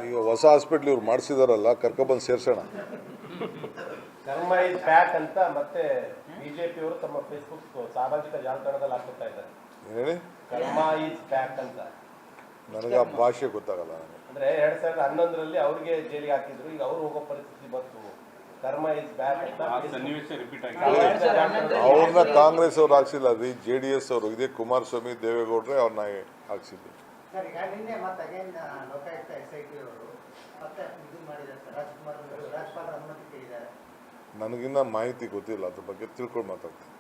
ಈಗ ಹೊಸ ಹಾಸ್ಪಿಟ್ಲ್ ಇವ್ರು ಮಾಡಿಸಿದಾರಲ್ಲ ಕರ್ಕೊಬಂದು ಸೇರ್ಸೋಣ. ಕರ್ಮ ಇಸ್ ಬ್ಯಾಕ್ ಅಂತ ಮತ್ತೆ ಬಿಜೆಪಿ ಅವರು ತಮ್ಮ ಫೇಸ್ಬುಕ್ ಸಾಮಾಜಿಕ ಜಾಲತಾಣದಲ್ಲಿ ಹಾಕುತ್ತಾ ಇದ್ದಾರೆ. ಹೇಳಿ, ಕರ್ಮ ಇಸ್ ಬ್ಯಾಕ್ ಅಂತ. ನನಗೆ ಆ ಭಾಷೆ ಗೊತ್ತಾಗಲ್ಲ. ಅಂದ್ರೆ 2011ರಲ್ಲಿ ಅವ್ರಿಗೆ ಜೈಲಿಗೆ ಹಾಕಿದ್ರು, ಈಗ ಅವ್ರು ಹೋಗೋ ಪರಿಸ್ಥಿತಿ ಬಂತು. ಕರ್ಮ ಇಸ್ ಬ್ಯಾಕ್ ಅಂತ ಅವ್ರನ್ನ ಕಾಂಗ್ರೆಸ್ ಅವ್ರು ಹಾಕ್ಸಿಲ್ಲ ರೀ, JDS ಅವರು. ಇದೇ ಕುಮಾರಸ್ವಾಮಿ ದೇವೇಗೌಡ್ರೆ ಅವ್ರನ್ನ ಹಾಕ್ಸಿದ್ರು. ನನಗಿನ್ನ ಮಾಹಿತಿ ಗೊತ್ತಿಲ್ಲ, ಅದ್ರ ಬಗ್ಗೆ ತಿಳ್ಕೊಂಡು ಮಾತಾಡ್ತೀನಿ.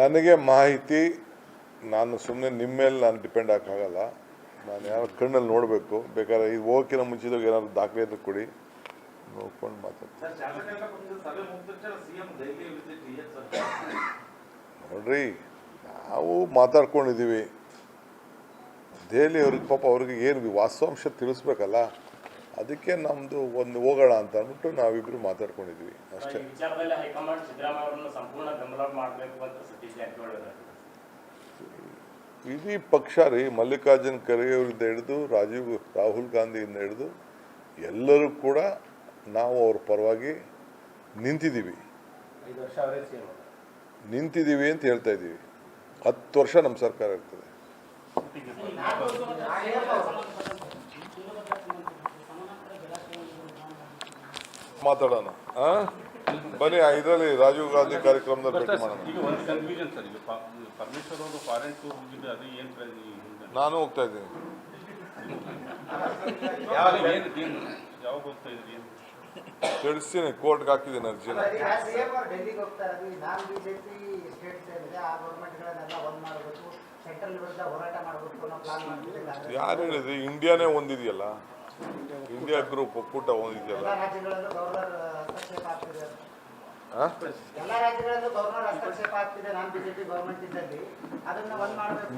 ನನಗೆ ಮಾಹಿತಿ, ನಾನು ಸುಮ್ಮನೆ ನಿಮ್ಮ ಮೇಲೆ ನಾನು ಡಿಪೆಂಡ್ ಆಗೋಕ್ಕಾಗಲ್ಲ. ನಾನು ಯಾರು ಕಣ್ಣಲ್ಲಿ ನೋಡಬೇಕು. ಬೇಕಾದ್ರೆ ಇದು ಹೋಗೋಕ್ಕಿಂತ ಮುಂಚಿದಾಗ ಏನಾದ್ರು ದಾಖಲೆ ಇದ್ರೆ ಕೊಡಿ, ನೋಡ್ಕೊಂಡು ಮಾತಾಡ್ತೀನಿ. ನೋಡ್ರಿ, ನಾವು ಮಾತಾಡ್ಕೊಂಡಿದ್ದೀವಿ. ದೆಹಲಿ ಅವ್ರಿಗೆ ಪಾಪ ಅವ್ರಿಗೆ ಏನು ವಾಸ್ತವಾಂಶ ತಿಳಿಸ್ಬೇಕಲ್ಲ, ಅದಕ್ಕೆ ನಮ್ಮದು ಒಂದು ಹೋಗೋಣ ಅಂತ ಅಂದ್ಬಿಟ್ಟು ನಾವಿಬ್ಬರು ಮಾತಾಡ್ಕೊಂಡಿದ್ವಿ ಅಷ್ಟೇ. ಇಡೀ ಪಕ್ಷ ರೀ, ಮಲ್ಲಿಕಾರ್ಜುನ್ ಖರ್ಗೆ ಅವರಿಂದ ಹಿಡಿದು ರಾಹುಲ್ ಗಾಂಧಿಯಿಂದ ಹಿಡಿದು ಎಲ್ಲರೂ ಕೂಡ ನಾವು ಅವ್ರ ಪರವಾಗಿ ನಿಂತಿದ್ದೀವಿ ಅಂತ ಹೇಳ್ತಾ ಇದ್ದೀವಿ. 10 ವರ್ಷ ನಮ್ಮ ಸರ್ಕಾರ ಇರ್ತದೆ. ಮಾತಾಡೋಣ, ಬನ್ನಿ ಇದರಲ್ಲಿ ರಾಜೀವ್ ಗಾಂಧಿ ಕಾರ್ಯಕ್ರಮದಲ್ಲಿ ಭೇಟಿ ಮಾಡೋಣ. ನಾನು ಹೋಗ್ತಾ ಇದ್ದೀನಿ. ತಿಳಿಸ್ತೀನಿ, ಕೋರ್ಟ್ಗೆ ಹಾಕಿದ್ದೀನಿ ಅರ್ಜಿನ. ಯಾರು ಹೇಳಿದ್ರಿ? ಇಂಡಿಯಾನೇ ಒಂದಿದೆಯಲ್ಲ, ಇಂಡಿಯಾ ಗ್ರೂಪ್ ಒಕ್ಕೂಟ ಒಂದಿದೆಯಲ್ಲ.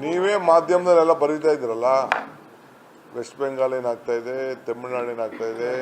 ನೀವೇ ಮಾಧ್ಯಮದಲ್ಲೆಲ್ಲ ಬರೀತಾ ಇದ್ರಲ್ಲ, ವೆಸ್ಟ್ ಬೆಂಗಾಲ್ ಏನಾಗ್ತಾ ಇದೆ, ತಮಿಳುನಾಡು ಏನಾಗ್ತಾ ಇದೆ,